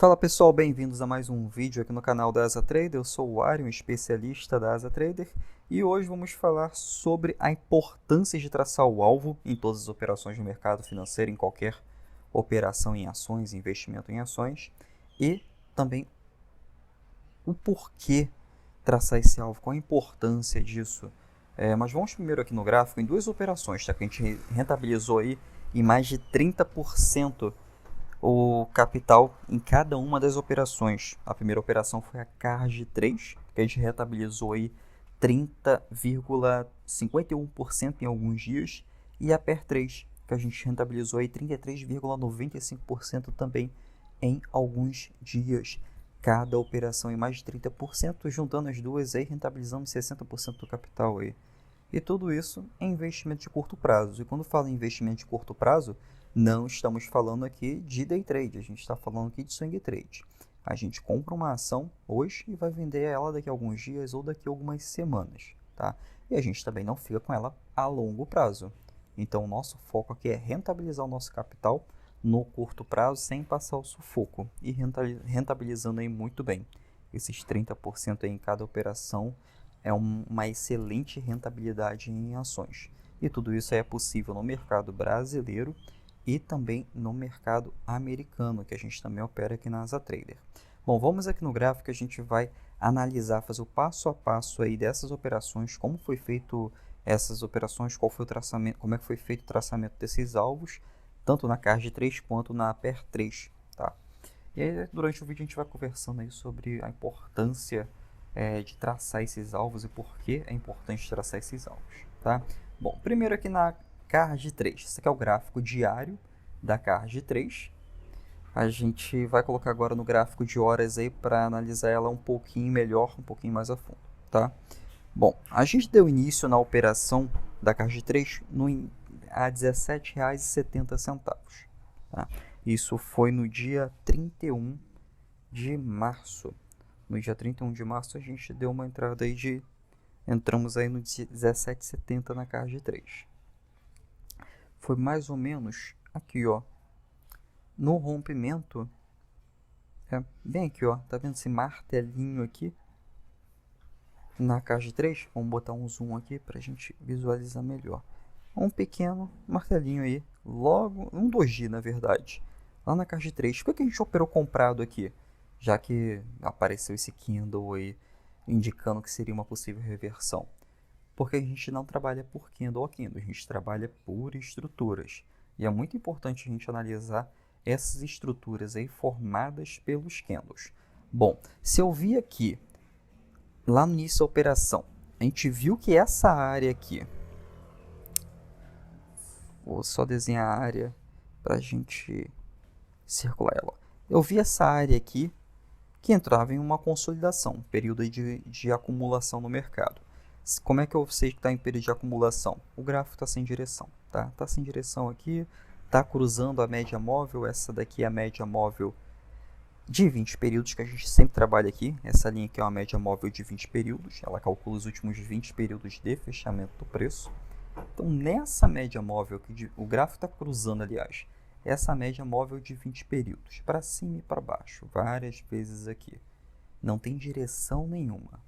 Fala pessoal, bem-vindos a mais um vídeo aqui no canal da Asa Trader. Eu sou o Ari, um especialista da Asa Trader, e hoje vamos falar sobre a importância de traçar o alvo em todas as operações no mercado financeiro, em qualquer operação em ações, investimento em ações, e também o porquê traçar esse alvo, qual a importância disso. Mas vamos primeiro aqui no gráfico em duas operações, tá? Que a gente rentabilizou aí em mais de 30% o capital em cada uma das operações. A primeira operação foi a CARD3, que a gente rentabilizou aí 30,51% em alguns dias, e a PER3, que a gente rentabilizou aí 33,95% também em alguns dias. Cada operação em mais de 30%, juntando as duas aí, rentabilizamos 60% do capital aí. E tudo isso é investimento de curto prazo. E quando falo em investimento de curto prazo, não estamos falando aqui de day trade, a gente está falando aqui de swing trade. A gente compra uma ação hoje e vai vender ela daqui a alguns dias ou daqui a algumas semanas, tá? E a gente também não fica com ela a longo prazo. Então, o nosso foco aqui é rentabilizar o nosso capital no curto prazo sem passar o sufoco e rentabilizando aí muito bem. Esses 30% aí em cada operação é uma excelente rentabilidade em ações. E tudo isso é possível no mercado brasileiro e também no mercado americano, que a gente também opera aqui na Asa Trader. Bom, vamos aqui no gráfico, a gente vai analisar, fazer o passo a passo aí dessas operações, como foi feito essas operações, qual foi o traçamento, como é que foi feito o traçamento desses alvos, tanto na CARD3 quanto na PER3, tá? E aí, durante o vídeo a gente vai conversando aí sobre a importância de traçar esses alvos e por que é importante traçar esses alvos, tá? Bom, primeiro aqui na CARD3, esse aqui é o gráfico diário da CARD3. A gente vai colocar agora no gráfico de horas aí para analisar ela um pouquinho melhor, um pouquinho mais a fundo, tá? Bom, a gente deu início na operação da CARD3 a R$ 17,70, tá? Isso foi no dia 31 de março. No dia 31 de março a gente deu uma entrada aí entramos aí no 17,70 na CARD3. Foi mais ou menos aqui, ó. No rompimento, bem aqui, ó. Tá vendo esse martelinho aqui? Na CARD3, vamos botar um zoom aqui pra gente visualizar melhor. Um pequeno martelinho aí, logo, um doji na verdade, lá na CARD3. Por que a gente operou comprado aqui? Já que apareceu esse candle aí, indicando que seria uma possível reversão. Porque a gente não trabalha por candle a candle, a gente trabalha por estruturas. E é muito importante a gente analisar essas estruturas aí formadas pelos candles. Bom, se eu vi aqui, lá no início da operação, a gente viu que essa área aqui, vou só desenhar a área para a gente circular ela. Eu vi essa área aqui que entrava em uma consolidação, um período de acumulação no mercado. Como é que eu sei que está em período de acumulação? O gráfico está sem direção, tá? Está sem direção aqui, está cruzando a média móvel, essa daqui é a média móvel de 20 períodos que a gente sempre trabalha aqui. Essa linha aqui é uma média móvel de 20 períodos, ela calcula os últimos 20 períodos de fechamento do preço. Então, nessa média móvel, que o gráfico está cruzando, aliás, essa média móvel de 20 períodos, para cima e para baixo, várias vezes aqui. Não tem direção nenhuma.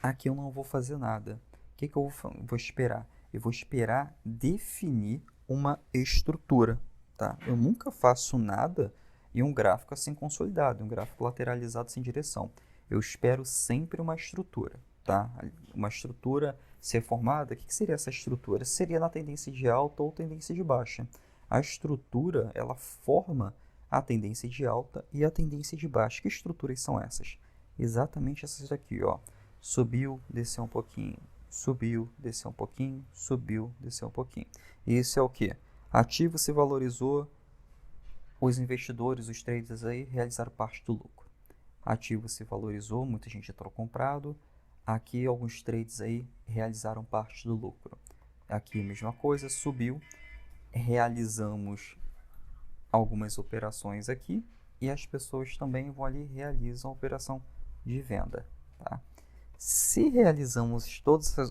Aqui eu não vou fazer nada. O que eu vou esperar? Eu vou esperar definir uma estrutura, tá? Eu nunca faço nada em um gráfico assim consolidado, um gráfico lateralizado sem direção. Eu espero sempre uma estrutura, tá? Uma estrutura ser formada. O que seria essa estrutura? Seria na tendência de alta ou tendência de baixa. A estrutura, ela forma a tendência de alta e a tendência de baixa. Que estruturas são essas? Exatamente essas daqui, ó. Subiu, desceu um pouquinho, subiu, desceu um pouquinho, subiu, desceu um pouquinho. Isso é o que? Ativo se valorizou, os investidores, os traders aí realizaram parte do lucro. Ativo se valorizou, muita gente entrou comprado. Aqui alguns trades aí realizaram parte do lucro. Aqui a mesma coisa, subiu, realizamos algumas operações aqui e as pessoas também vão ali e realizam a operação de venda, tá? Se realizamos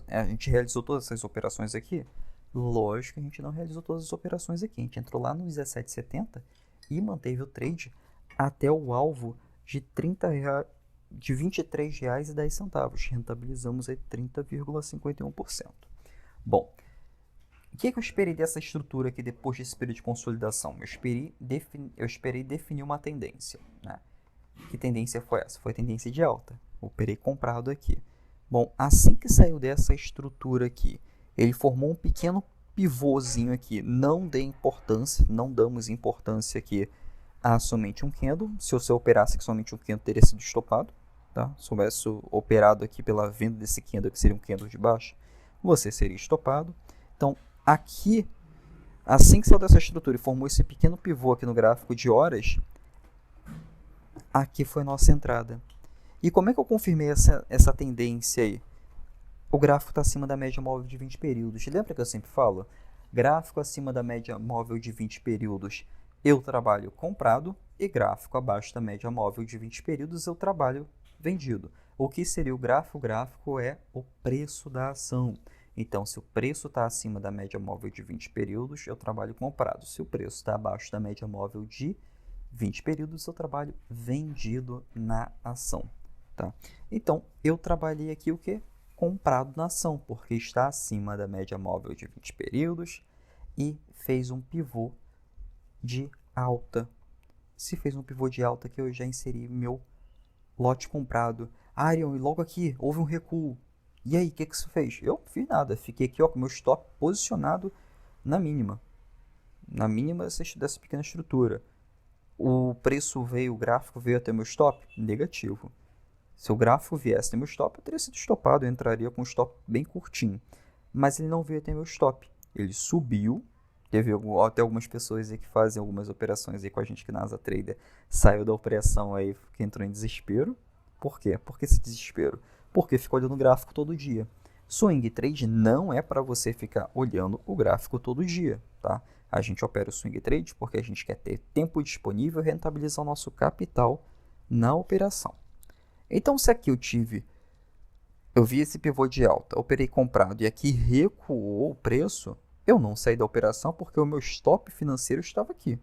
a gente realizou todas essas operações aqui, lógico que a gente não realizou todas as operações aqui. A gente entrou lá no 17,70 e manteve o trade até o alvo de de R$ 23,10. Rentabilizamos aí 30,51%. Bom, o que eu esperei dessa estrutura aqui depois desse período de consolidação? Eu esperei definir uma tendência, né? Que tendência foi essa? Foi a tendência de alta. Operei comprado aqui. Bom, assim que saiu dessa estrutura aqui, ele formou um pequeno pivôzinho aqui. Não damos importância aqui a somente um candle. Se você operasse somente um candle, teria sido estopado. Tá? Se houvesse operado aqui pela venda desse candle, que seria um candle de baixo, você seria estopado. Então, aqui, assim que saiu dessa estrutura e formou esse pequeno pivô aqui no gráfico de horas, aqui foi nossa entrada. E como é que eu confirmei essa tendência aí? O gráfico está acima da média móvel de 20 períodos. Lembra que eu sempre falo? Gráfico acima da média móvel de 20 períodos, eu trabalho comprado, e gráfico abaixo da média móvel de 20 períodos, eu trabalho vendido. O que seria o gráfico? O gráfico é o preço da ação. Então, se o preço está acima da média móvel de 20 períodos, eu trabalho comprado. Se o preço está abaixo da média móvel de 20 períodos, eu trabalho vendido na ação. Tá? Então, eu trabalhei aqui o quê? Comprado na ação, porque está acima da média móvel de 20 períodos e fez um pivô de alta. Se fez um pivô de alta, que eu já inseri meu lote comprado. Arion, e logo aqui, houve um recuo. E aí, o que isso fez? Eu não fiz nada. Fiquei aqui ó, com meu stop posicionado na mínima. Na mínima dessa pequena estrutura. O preço veio, o gráfico veio até meu stop? Negativo. Se o gráfico viesse até meu stop, eu teria sido stopado. Eu entraria com um stop bem curtinho. Mas ele não veio até meu stop. Ele subiu. Teve até algumas pessoas aí que fazem algumas operações aí com a gente que na Asa Trader saiu da operação aí, que entrou em desespero. Por quê? Por que esse desespero? Porque ficou olhando o gráfico todo dia. Swing trade não é para você ficar olhando o gráfico todo dia, tá? A gente opera o swing trade porque a gente quer ter tempo disponível e rentabilizar o nosso capital na operação. Então, se aqui eu vi esse pivô de alta, operei comprado e aqui recuou o preço, eu não saí da operação porque o meu stop financeiro estava aqui,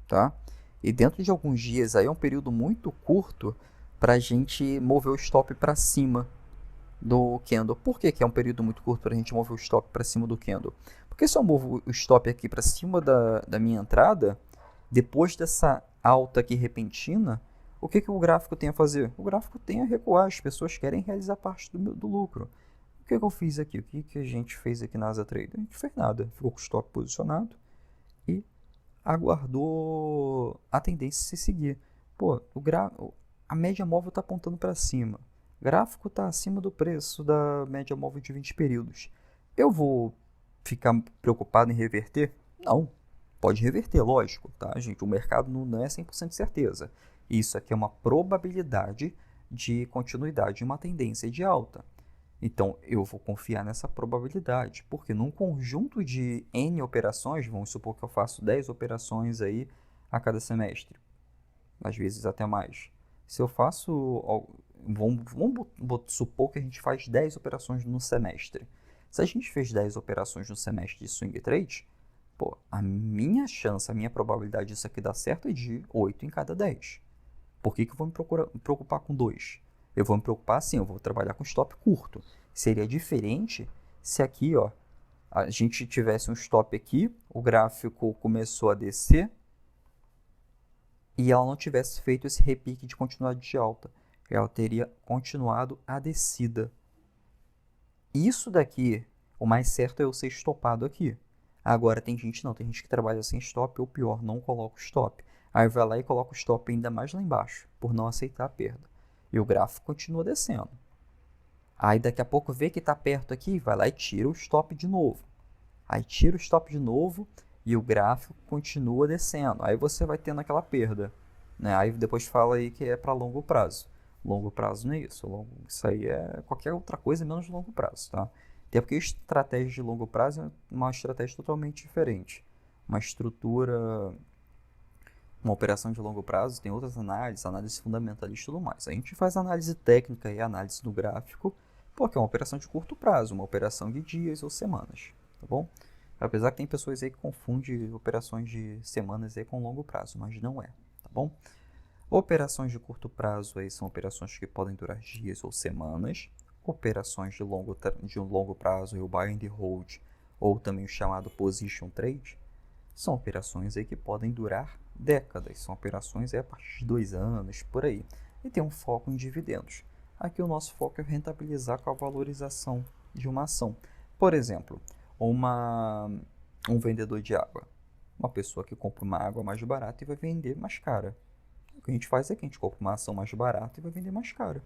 tá? E dentro de alguns dias, aí é um período muito curto para a gente mover o stop para cima do candle. Por que é um período muito curto para a gente mover o stop para cima do candle? Porque se eu movo o stop aqui para cima da minha entrada, depois dessa alta aqui repentina, o que o gráfico tem a fazer? O gráfico tem a recuar, as pessoas querem realizar parte do lucro. O que eu fiz aqui? O que a gente fez aqui na Asa Trader? A gente não fez nada, ficou com o stop posicionado e aguardou a tendência se seguir. Pô, a média móvel está apontando para cima. O gráfico está acima do preço da média móvel de 20 períodos. Eu vou ficar preocupado em reverter? Não. Pode reverter, lógico, tá, gente? O mercado não é 100% de certeza. Isso aqui é uma probabilidade de continuidade de uma tendência de alta. Então, eu vou confiar nessa probabilidade, porque num conjunto de N operações, vamos supor que eu faço 10 operações aí a cada semestre, às vezes até mais. Se eu faço, vamos supor que a gente faz 10 operações no semestre. Se a gente fez 10 operações no semestre de swing trade, pô, a minha chance, a minha probabilidade disso aqui dar certo é de 8 em cada 10. Por que eu vou me preocupar com 2? Eu vou me preocupar assim, eu vou trabalhar com stop curto. Seria diferente se aqui, ó, a gente tivesse um stop aqui, o gráfico começou a descer e ela não tivesse feito esse repique de continuidade de alta. Ela teria continuado a descida. Isso daqui, o mais certo é eu ser estopado aqui. Agora tem gente que trabalha sem stop ou pior, não coloca o stop. Aí vai lá e coloca o stop ainda mais lá embaixo, por não aceitar a perda. E o gráfico continua descendo. Aí daqui a pouco vê que está perto aqui, vai lá e tira o stop de novo. Aí tira o stop de novo e o gráfico continua descendo. Aí você vai tendo aquela perda, né? Aí depois fala aí que é para longo prazo. Longo prazo não é isso. Isso aí é qualquer outra coisa menos longo prazo, tá? Até porque estratégia de longo prazo é uma estratégia totalmente diferente. Uma estrutura, uma operação de longo prazo tem outras análises, análise fundamentalista e tudo mais. A gente faz análise técnica e análise do gráfico, porque é uma operação de curto prazo, uma operação de dias ou semanas, tá bom? Apesar que tem pessoas aí que confundem operações de semanas aí com longo prazo, mas não é, tá bom? Operações de curto prazo aí são operações que podem durar dias ou semanas. Operações de longo prazo, o buy and hold, ou também o chamado position trade, são operações aí que podem durar décadas. São operações aí a partir de 2 anos, por aí. E tem um foco em dividendos. Aqui o nosso foco é rentabilizar com a valorização de uma ação. Por exemplo, um vendedor de água. Uma pessoa que compra uma água mais barata e vai vender mais cara. O que a gente faz é que a gente compra uma ação mais barata e vai vender mais cara.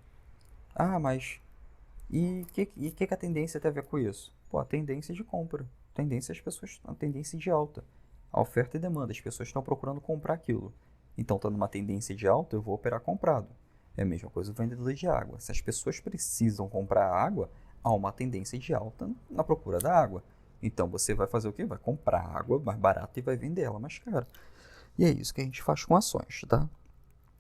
Ah, mas e o que a tendência tem a ver com isso? Pô, a tendência de compra. A tendência de alta. A oferta e demanda. As pessoas estão procurando comprar aquilo. Então, está numa tendência de alta, eu vou operar comprado. É a mesma coisa o vendedor de água. Se as pessoas precisam comprar água, há uma tendência de alta na procura da água. Então, você vai fazer o quê? Vai comprar água mais barata e vai vender ela mais cara. E é isso que a gente faz com ações, tá?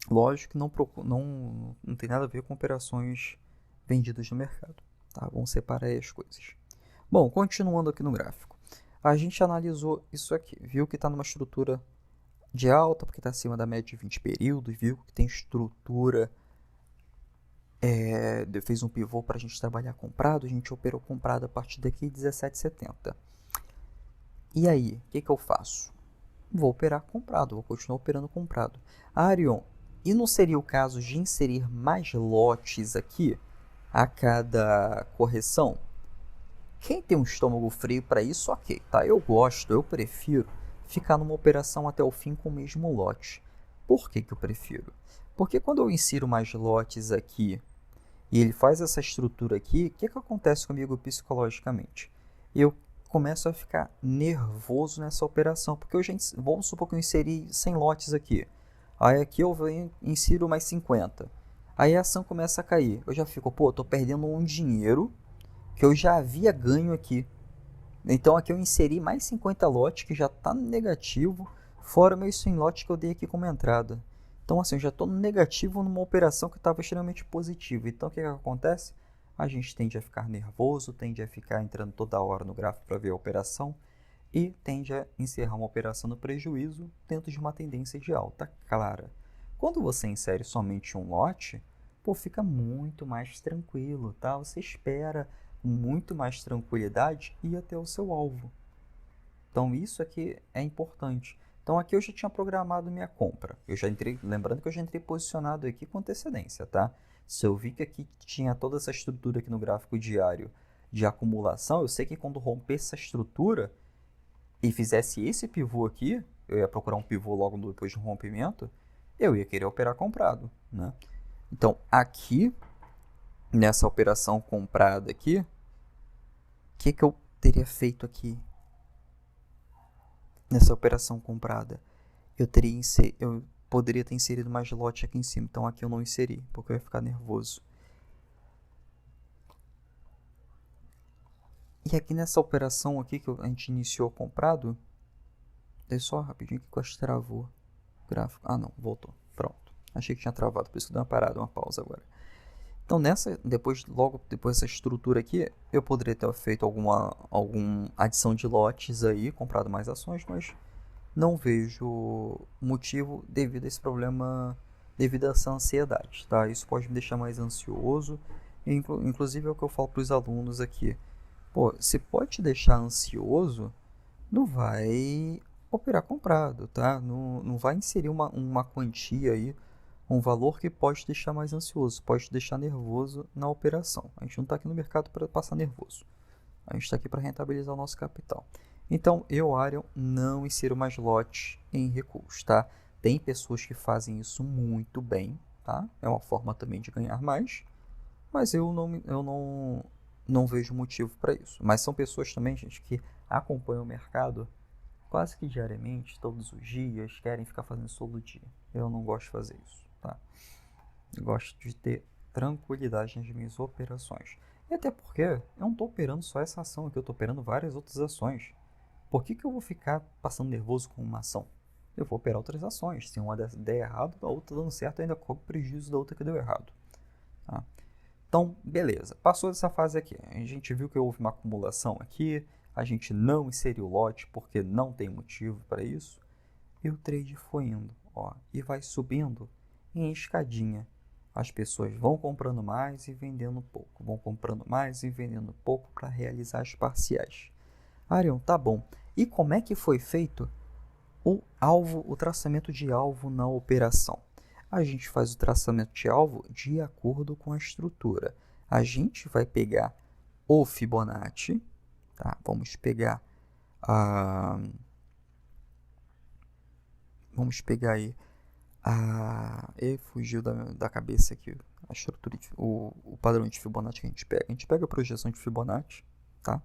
Lógico que não tem nada a ver com operações vendidas no mercado, tá? Vamos separar aí as coisas. Bom, continuando aqui no gráfico. A gente analisou isso aqui, viu que está numa estrutura de alta, porque está acima da média de 20 períodos, viu que tem estrutura, fez um pivô para a gente trabalhar comprado, a gente operou comprado a partir daqui 17,70. E aí, o que eu faço? Vou operar comprado, vou continuar operando comprado. Arion, e não seria o caso de inserir mais lotes aqui a cada correção? Quem tem um estômago frio para isso, ok, tá? Eu prefiro ficar numa operação até o fim com o mesmo lote. Por que eu prefiro? Porque quando eu insiro mais lotes aqui e ele faz essa estrutura aqui, o que acontece comigo psicologicamente? Eu começo a ficar nervoso nessa operação, porque vamos supor que eu inseri 100 lotes aqui. Aí aqui eu insiro mais 50. Aí a ação começa a cair. Eu já fico, pô, tô perdendo um dinheiro que eu já havia ganho aqui. Então aqui eu inseri mais 50 lotes, que já está no negativo, fora meus 100 lotes que eu dei aqui como entrada. Então assim, eu já estou no negativo numa operação que estava extremamente positiva. Então o que acontece? A gente tende a ficar nervoso, tende a ficar entrando toda hora no gráfico para ver a operação e tende a encerrar uma operação no prejuízo dentro de uma tendência de alta clara. Quando você insere somente um lote, pô, fica muito mais tranquilo, tá? Você espera muito mais tranquilidade e ir até o seu alvo. Então isso aqui é importante. Então aqui eu já tinha programado minha compra. Eu já entrei, lembrando que eu já entrei posicionado aqui com antecedência, tá? Se eu vi que aqui tinha toda essa estrutura aqui no gráfico diário de acumulação, eu sei que quando romper essa estrutura e fizesse esse pivô aqui, eu ia procurar um pivô logo depois do rompimento, eu ia querer operar comprado, né? Então aqui nessa operação comprada aqui, o que eu teria feito aqui nessa operação comprada? Eu poderia ter inserido mais lote aqui em cima, então aqui eu não inseri, porque eu ia ficar nervoso. E aqui nessa operação aqui que a gente iniciou comprado, deixa só rapidinho que quase travou o gráfico. Ah não, voltou, pronto. Achei que tinha travado, por isso que deu uma parada, uma pausa agora. Então, logo depois dessa estrutura aqui, eu poderia ter feito alguma adição de lotes aí, comprado mais ações, mas não vejo motivo devido a esse problema, devido a essa ansiedade, tá? Isso pode me deixar mais ansioso, inclusive é o que eu falo para os alunos aqui. Pô, se pode te deixar ansioso, não vai operar comprado, tá? Não vai inserir uma quantia aí, um valor que pode te deixar mais ansioso, pode te deixar nervoso na operação. A gente não está aqui no mercado para passar nervoso. A gente está aqui para rentabilizar o nosso capital. Então, eu, Arion, não insiro mais lote em recuos, tá? Tem pessoas que fazem isso muito bem, tá? É uma forma também de ganhar mais, mas eu não vejo motivo para isso. Mas são pessoas também, gente, que acompanham o mercado quase que diariamente, todos os dias, querem ficar fazendo isso todo dia. Eu não gosto de fazer isso, tá? Eu gosto de ter tranquilidade nas minhas operações. E até porque eu não estou operando só essa ação aqui, eu estou operando várias outras ações. Por que eu vou ficar passando nervoso com uma ação? Eu vou operar outras ações. Se uma der errado, a outra dando certo, ainda corre prejuízo da outra que deu errado. Tá? Então, beleza. Passou dessa fase aqui. A gente viu que houve uma acumulação aqui. A gente não inseriu lote porque não tem motivo para isso. E o trade foi indo. Ó, e vai subindo. em escadinha. As pessoas vão comprando mais e vendendo pouco, vão comprando mais e vendendo pouco para realizar as parciais. Arion, tá bom. E como é que foi feito o traçamento de alvo na operação? A gente faz o traçamento de alvo de acordo com a estrutura. A gente vai pegar o Fibonacci, tá? Vamos pegar aí fugiu da cabeça aqui a estrutura, o padrão de Fibonacci que a gente pega. A gente pega a projeção de Fibonacci, tá?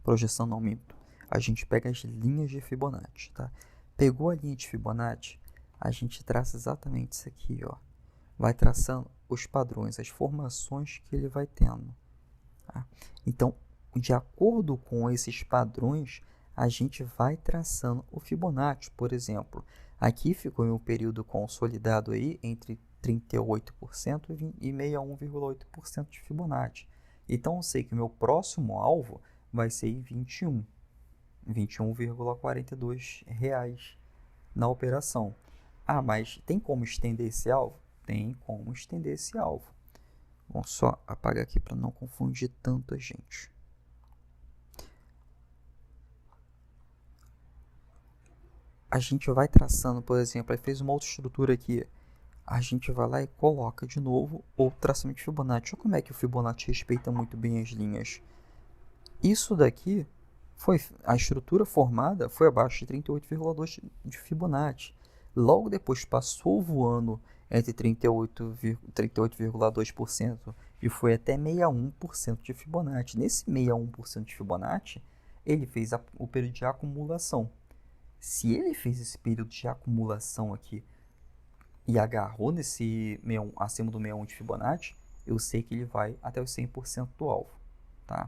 Projeção não minto. A gente pega as linhas de Fibonacci, tá? Pegou a linha de Fibonacci, a gente traça exatamente isso aqui, ó. Vai traçando os padrões, as formações que ele vai tendo. Tá? Então, de acordo com esses padrões, a gente vai traçando o Fibonacci, por exemplo. Aqui ficou em um período consolidado aí entre 38% e 61,8% de Fibonacci. Então, eu sei que o meu próximo alvo vai ser em 21,42 reais na operação. Ah, mas tem como estender esse alvo? Tem como estender esse alvo. Vamos só apagar aqui para não confundir tanto a gente. A gente vai traçando, por exemplo, aí fez uma outra estrutura aqui. A gente vai lá e coloca de novo o traçamento de Fibonacci. Olha como é que o Fibonacci respeita muito bem as linhas. Isso daqui, a estrutura formada foi abaixo de 38,2 de Fibonacci. Logo depois passou voando entre 38,2% e foi até 61% de Fibonacci. Nesse 61% de Fibonacci, ele fez o período de acumulação. Se ele fez esse período de acumulação aqui e agarrou nesse acima do 61 de Fibonacci, eu sei que ele vai até os 100% do alvo, tá?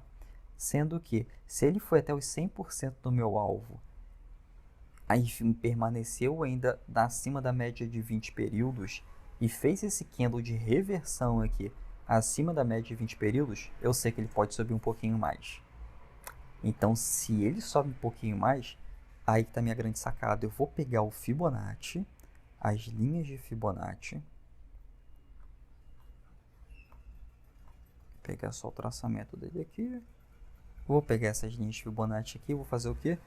Sendo que, se ele foi até os 100% do meu alvo, aí permaneceu ainda acima da média de 20 períodos e fez esse candle de reversão aqui acima da média de 20 períodos, eu sei que ele pode subir um pouquinho mais. Então, se ele sobe um pouquinho mais, aí que está a minha grande sacada. Eu vou pegar o Fibonacci, as linhas de Fibonacci. Vou pegar só o traçamento dele aqui. Vou pegar essas linhas de Fibonacci aqui, vou fazer o quê?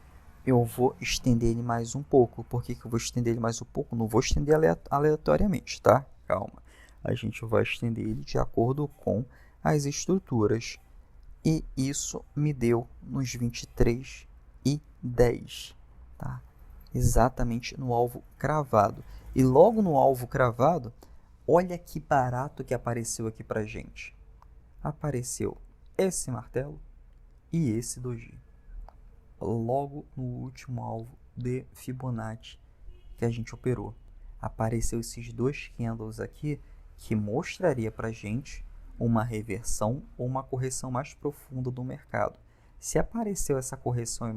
Eu vou estender ele mais um pouco. Por que eu vou estender ele mais um pouco? Não vou estender aleatoriamente, tá? Calma. A gente vai estender ele de acordo com as estruturas. E isso me deu nos 23,10, tá? Exatamente no alvo cravado. E logo no alvo cravado, olha que barato que apareceu aqui pra gente. Apareceu esse martelo e esse doji. Logo no último alvo de Fibonacci que a gente operou. Apareceu esses dois candles aqui que mostraria pra gente uma reversão ou uma correção mais profunda do mercado. Se apareceu essa correção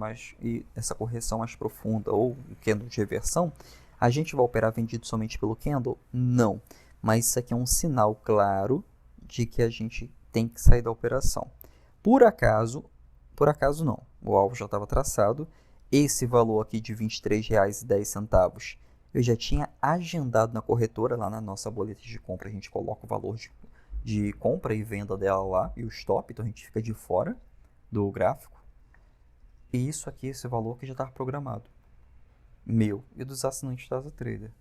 mais profunda ou o candle de reversão, a gente vai operar vendido somente pelo candle? Não. Mas isso aqui é um sinal claro de que a gente tem que sair da operação. Por acaso não. O alvo já estava traçado. Esse valor aqui de R$ 23,10 eu já tinha agendado na corretora, lá na nossa boleta de compra. A gente coloca o valor de compra e venda dela lá e o stop, então a gente fica de fora do gráfico. E isso aqui, esse valor que já estava programado, meu e dos assinantes da Trader.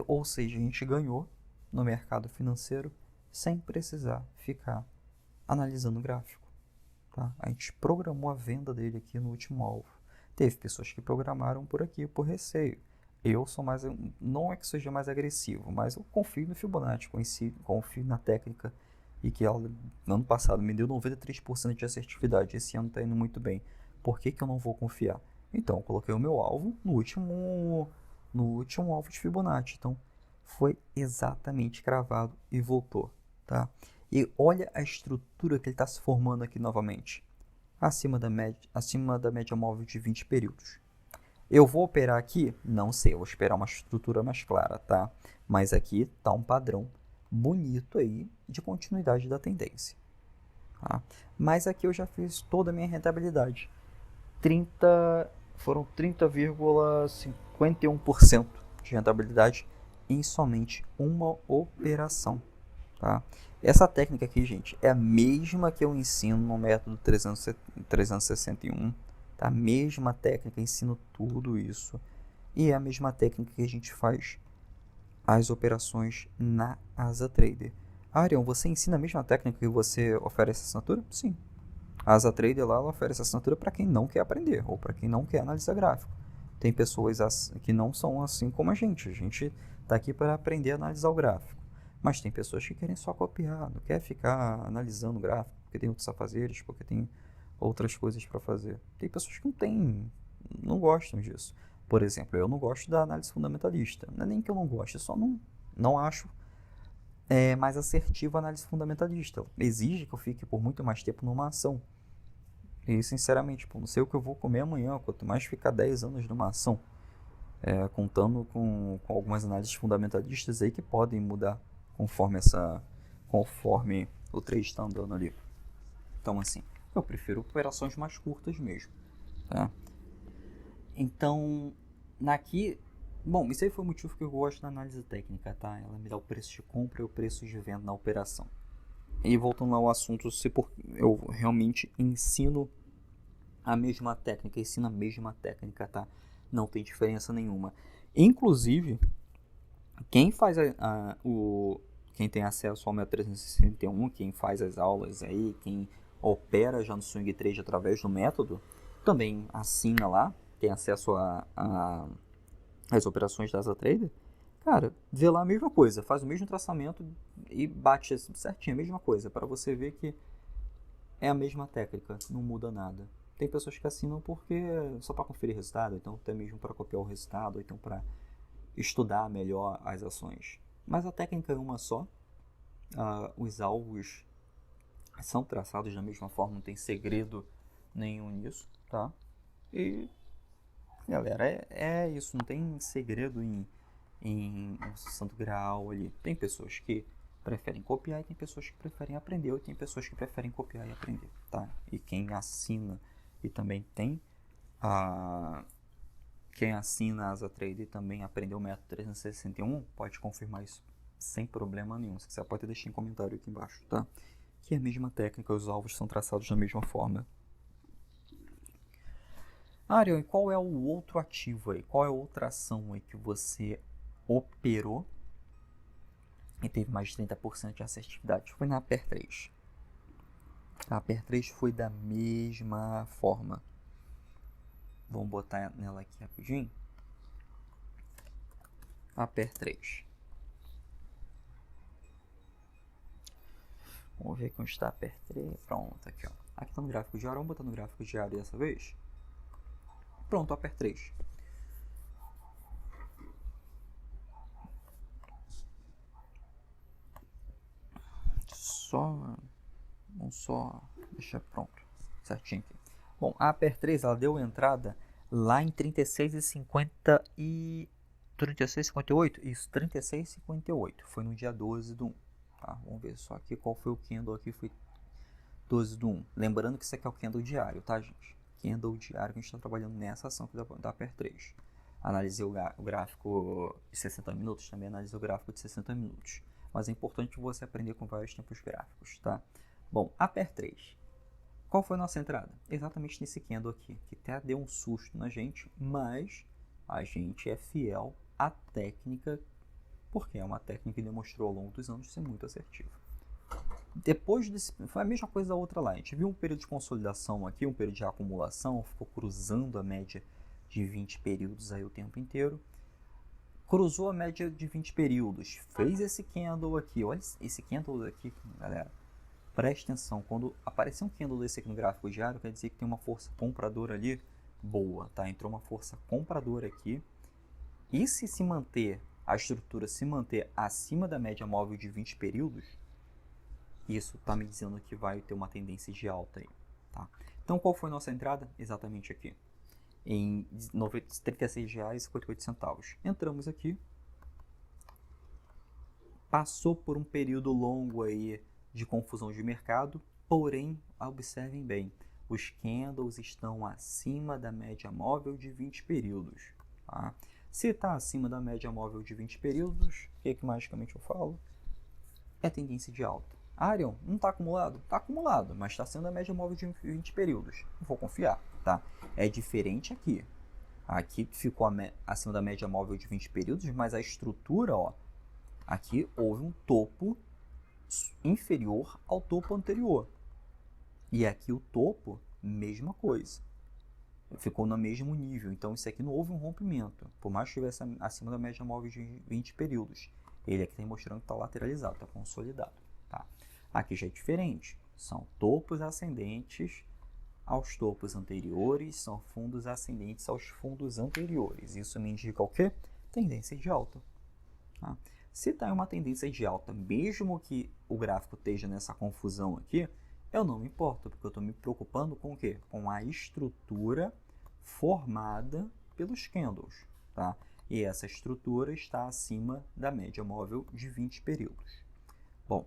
Ou seja, a gente ganhou no mercado financeiro sem precisar ficar analisando o gráfico. Tá? A gente programou a venda dele aqui no último alvo. Teve pessoas que programaram por aqui por receio. Eu sou mais, não é que seja mais agressivo, mas eu confio no Fibonacci, confio na técnica e que ela, no ano passado, me deu 93% de assertividade. Esse ano está indo muito bem. Por que eu não vou confiar? Então, eu coloquei o meu alvo no último alvo de Fibonacci. Então, foi exatamente cravado e voltou, tá? E olha a estrutura que ele está se formando aqui novamente. Acima da média móvel de 20 períodos. Eu vou operar aqui? Não sei, eu vou esperar uma estrutura mais clara, tá? Mas aqui está um padrão bonito aí de continuidade da tendência. Tá? Mas aqui eu já fiz toda a minha rentabilidade. Foram 30,51% de rentabilidade em somente uma operação, tá? Essa técnica aqui, gente, é a mesma que eu ensino no método 361, tá? A mesma técnica, ensino tudo isso. E é a mesma técnica que a gente faz as operações na Asa Trader. Arion, você ensina a mesma técnica que você oferece assinatura? Sim. A Asa Trader lá, ela oferece assinatura para quem não quer aprender ou para quem não quer analisar gráfico. Tem pessoas que não são assim como a gente está aqui para aprender a analisar o gráfico. Mas tem pessoas que querem só copiar, não quer ficar analisando o gráfico, porque tem outros afazeres, porque tem outras coisas para fazer. Tem pessoas que não gostam disso. Por exemplo, eu não gosto da análise fundamentalista. Não é nem que eu não gosto, eu só não acho mais assertiva a análise fundamentalista. Exige que eu fique por muito mais tempo numa ação. E, sinceramente, não sei o que eu vou comer amanhã, quanto mais ficar 10 anos numa ação. Contando com algumas análises fundamentalistas aí que podem mudar conforme o trade está andando ali. Então, assim, eu prefiro operações mais curtas mesmo, tá? Então, bom, isso aí foi o motivo que eu gosto da análise técnica, tá? Ela me dá o preço de compra e o preço de venda na operação. E voltando lá ao assunto, eu realmente ensino a mesma técnica, tá? Não tem diferença nenhuma. Inclusive, quem tem acesso ao método 361, quem faz as aulas aí, quem opera já no Swing Trade através do método, também assina lá, tem acesso às operações da Asa Trader. Cara, vê lá a mesma coisa, faz o mesmo traçamento e bate certinho a mesma coisa, para você ver que é a mesma técnica, não muda nada. Tem pessoas que assinam porque só para conferir resultado, então até mesmo para copiar o resultado, então para estudar melhor as ações. Mas a técnica é uma só, os alvos são traçados da mesma forma, não tem segredo nenhum nisso, tá? E, galera, é isso, não tem segredo em um santo graal ali. Tem pessoas que preferem copiar e tem pessoas que preferem aprender, ou tem pessoas que preferem copiar e aprender, tá? E quem assina e também quem assina a Asa Trader e também aprendeu o método 361 pode confirmar isso sem problema nenhum. Se quiser pode deixar em comentário aqui embaixo, tá? Que é a mesma técnica, os alvos são traçados da mesma forma. Ariel, e qual é o outro ativo aí? Qual é a outra ação aí que você operou e teve mais de 30% de assertividade? Foi na Aper 3. A Aper 3 foi da mesma forma. Vamos botar nela aqui rapidinho. Aper 3. Vamos ver onde está a Aper 3. Pronto, aqui ó. Aqui está no gráfico diário. Vamos botar no gráfico diário dessa vez. Pronto, Aper 3. Vamos só deixar pronto, certinho aqui. Bom, a Aper 3 ela deu entrada lá em 36,50 e 36,58? Isso, 36,58. Foi no dia 12 do 1. Tá, vamos ver só aqui qual foi o candle aqui. Foi 12 do 1. Lembrando que isso aqui é o candle diário, tá, gente? Candle diário que a gente está trabalhando nessa ação aqui da Aper 3. Analisei o gráfico de 60 minutos, também analisei o gráfico de 60 minutos. Mas é importante você aprender com vários tempos gráficos, tá? Bom, Aper 3. Qual foi a nossa entrada? Exatamente nesse candle aqui, que até deu um susto na gente, mas a gente é fiel à técnica, porque é uma técnica que demonstrou ao longo dos anos ser muito assertiva. Depois foi a mesma coisa da outra lá. A gente viu um período de consolidação aqui, um período de acumulação, ficou cruzando a média de 20 períodos aí o tempo inteiro. Cruzou a média de 20 períodos, fez esse candle aqui. Olha esse candle aqui, galera. Preste atenção, quando aparecer um candle desse aqui no gráfico diário, quer dizer que tem uma força compradora ali boa, tá? Entrou uma força compradora aqui. E se manter, a estrutura se manter acima da média móvel de 20 períodos, isso está me dizendo que vai ter uma tendência de alta aí, tá? Então, qual foi a nossa entrada? Exatamente aqui, em R$ 36,58. Entramos aqui, passou por um período longo aí de confusão de mercado, porém, observem bem, os candles estão acima da média móvel de 20 períodos, tá? Se está acima da média móvel de 20 períodos, o que magicamente eu falo? É tendência de alta. Arion, não está acumulado? Está acumulado, mas está sendo a média móvel de 20 períodos. Vou confiar, tá? É diferente aqui. Aqui ficou acima da média móvel de 20 períodos, mas a estrutura, ó, aqui houve um topo inferior ao topo anterior. E aqui o topo, mesma coisa. Ficou no mesmo nível. Então, isso aqui não houve um rompimento. Por mais que estivesse acima da média móvel de 20 períodos. Ele aqui está mostrando que está lateralizado, está consolidado. Tá? Aqui já é diferente. São topos ascendentes aos topos anteriores, são fundos ascendentes aos fundos anteriores. Isso me indica o quê? Tendência de alta. Tá? Se está em uma tendência de alta, mesmo que o gráfico esteja nessa confusão aqui, eu não me importo, porque eu estou me preocupando com o quê? Com a estrutura formada pelos candles. Tá? E essa estrutura está acima da média móvel de 20 períodos. Bom,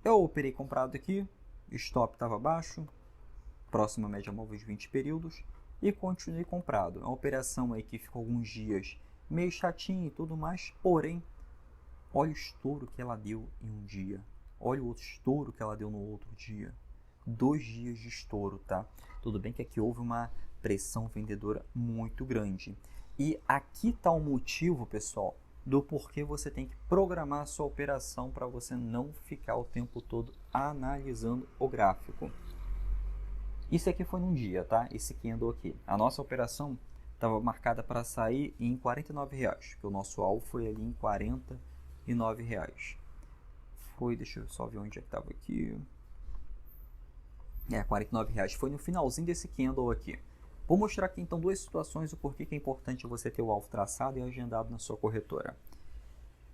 eu operei comprado aqui, stop estava baixo, próxima média móvel de 20 períodos, e continuei comprado. É uma operação aí que ficou alguns dias meio chatinha e tudo mais, porém, olha o estouro que ela deu em um dia. Olha o outro estouro que ela deu no outro dia. 2 dias de estouro, tá? Tudo bem que aqui houve uma pressão vendedora muito grande. E aqui está o motivo, pessoal, do porquê você tem que programar a sua operação para você não ficar o tempo todo analisando o gráfico. Isso aqui foi num dia, tá? Esse candle aqui. A nossa operação estava marcada para sair em R$ 49,00, que o nosso alvo foi ali em R$ 49,00. Foi, deixa eu só ver onde é que estava aqui. R$ 49,00. Foi no finalzinho desse candle aqui. Vou mostrar aqui então 2 situações, o porquê que é importante você ter o alvo traçado e agendado na sua corretora.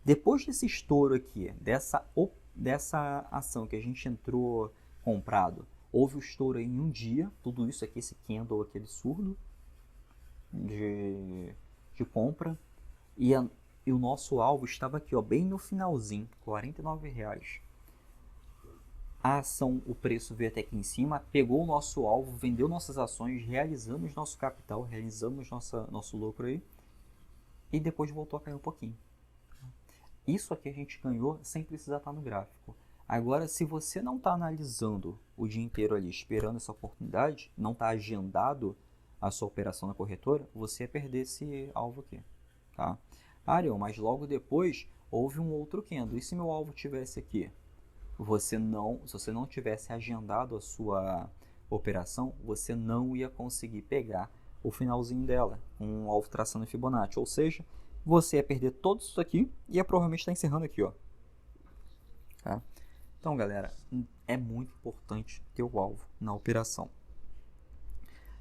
Depois desse estouro aqui, dessa ação que a gente entrou comprado, houve o estouro em um dia, tudo isso aqui, esse candle aqui absurdo de compra, e o nosso alvo estava aqui, ó, bem no finalzinho, R$ 49,00. A ação, o preço veio até aqui em cima, pegou o nosso alvo, vendeu nossas ações, realizamos nosso capital, realizamos nosso lucro aí, e depois voltou a cair um pouquinho. Isso aqui a gente ganhou sem precisar estar no gráfico. Agora, se você não está analisando o dia inteiro ali, esperando essa oportunidade, não está agendado a sua operação na corretora, você ia perder esse alvo aqui. Tá? Ariel, mas logo depois houve um outro candle. E se meu alvo tivesse aqui? Se você não tivesse agendado a sua operação, você não ia conseguir pegar o finalzinho dela, um alvo traçando em Fibonacci. Ou seja, você ia perder tudo isso aqui e ia provavelmente estar encerrando aqui, ó. Tá? Então, galera, é muito importante ter o alvo na operação.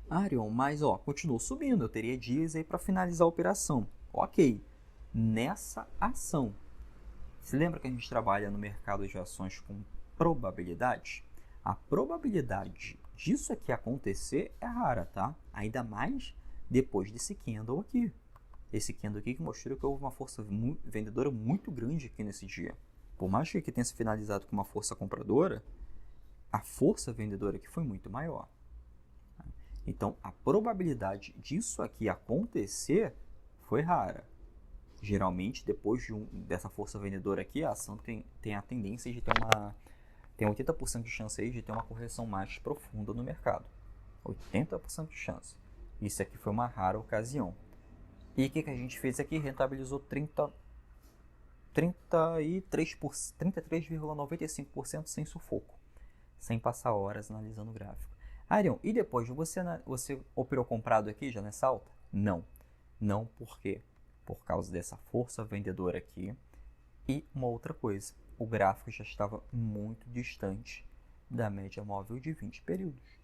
Arion, mas ó, continuou subindo, eu teria dias aí para finalizar a operação. Ok, nessa ação, você lembra que a gente trabalha no mercado de ações com probabilidade? A probabilidade disso aqui acontecer é rara, tá? Ainda mais depois desse candle aqui. Esse candle aqui que mostrou que houve uma força vendedora muito grande aqui nesse dia. Por mais que aqui tenha se finalizado com uma força compradora, a força vendedora aqui foi muito maior. Então, a probabilidade disso aqui acontecer foi rara. Geralmente, depois dessa força vendedora aqui, a ação tem a tendência de ter tem 80% de chance aí de ter uma correção mais profunda no mercado. 80% de chance. Isso aqui foi uma rara ocasião. E o que a gente fez aqui? Rentabilizou 33,95% sem sufoco, sem passar horas analisando o gráfico. Arion, e depois você operou comprado aqui já nessa alta? Não. Não por quê? Por causa dessa força vendedora aqui. E uma outra coisa, o gráfico já estava muito distante da média móvel de 20 períodos.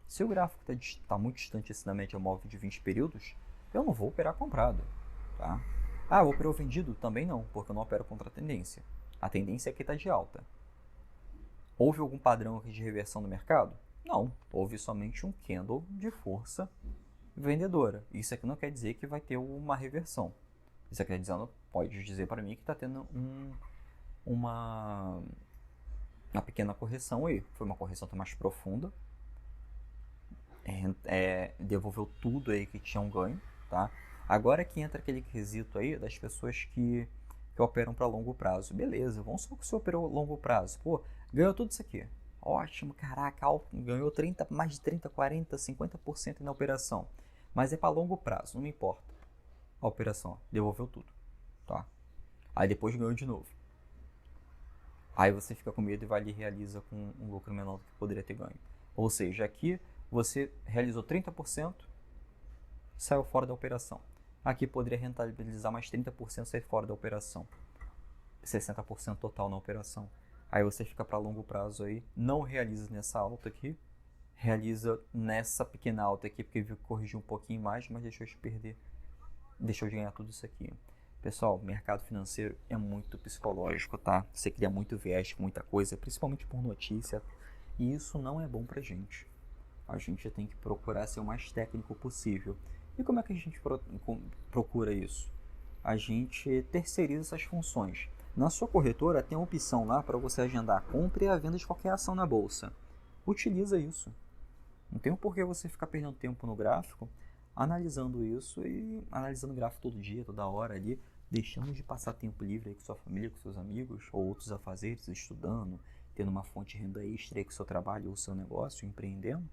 Se o gráfico está muito distante da média móvel de 20 períodos, eu não vou operar comprado. Tá? Ah, eu operou vendido? Também não, porque eu não opero contra a tendência. A tendência aqui está de alta. Houve algum padrão aqui de reversão no mercado? Não, houve somente um candle de força vendedora. Isso aqui não quer dizer que vai ter uma reversão. Isso aqui pode dizer para mim que está tendo uma pequena correção aí. Foi uma correção mais profunda. Devolveu tudo aí que tinha um ganho. Tá? Agora que entra aquele quesito aí das pessoas que operam para longo prazo. Beleza, vamos supor que você operou a longo prazo. Pô, ganhou tudo isso aqui. Ótimo, caraca, ganhou mais de 30, 40, 50% na operação. Mas é para longo prazo, não me importa. A operação, devolveu tudo. Tá? Aí depois ganhou de novo. Aí você fica com medo e vai ali e realiza com um lucro menor do que poderia ter ganho. Ou seja, aqui você realizou 30%, saiu fora da operação. Aqui poderia rentabilizar mais 30% e sair fora da operação. 60% total na operação. Aí você fica para longo prazo aí, não realiza nessa alta aqui, realiza nessa pequena alta aqui, porque viu que corrigiu um pouquinho mais, mas deixou de perder, deixou de ganhar tudo isso aqui. Pessoal, mercado financeiro é muito psicológico, tá? Você cria muito viés, muita coisa, principalmente por notícia, e isso não é bom pra gente. A gente tem que procurar ser o mais técnico possível. E como é que a gente procura isso? A gente terceiriza essas funções. Na sua corretora tem uma opção lá para você agendar a compra e a venda de qualquer ação na bolsa. Utiliza isso. Não tem por que você ficar perdendo tempo no gráfico, analisando isso e analisando o gráfico todo dia, toda hora ali, deixando de passar tempo livre aí com sua família, com seus amigos ou outros afazeres, estudando, tendo uma fonte de renda extra aí com o seu trabalho ou o seu negócio, empreendendo,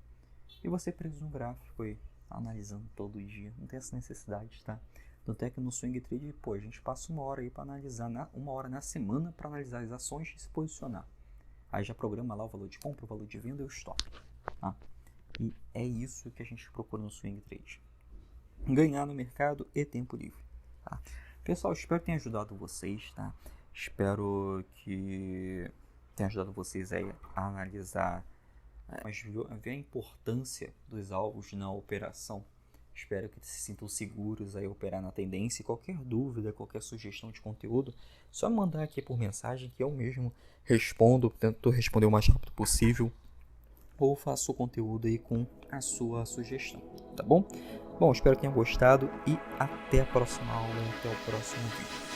e você preso no gráfico aí, analisando todo dia. Não tem essa necessidade, tá? Tanto é que no Swing Trade, pô, a gente passa uma hora aí para analisar, uma hora na semana para analisar as ações e se posicionar. Aí já programa lá o valor de compra, o valor de venda e o stop, tá? E é isso que a gente procura no Swing Trade. Ganhar no mercado e tempo livre, tá? Pessoal, espero que tenha ajudado vocês, tá? Espero que tenha ajudado vocês aí a analisar, mas ver a importância dos alvos na operação. Espero que se sintam seguros a operar na tendência. E qualquer dúvida, qualquer sugestão de conteúdo, só mandar aqui por mensagem que eu mesmo respondo, tento responder o mais rápido possível, ou faço o conteúdo aí com a sua sugestão, tá bom? Bom, espero que tenham gostado e até a próxima aula, até o próximo vídeo.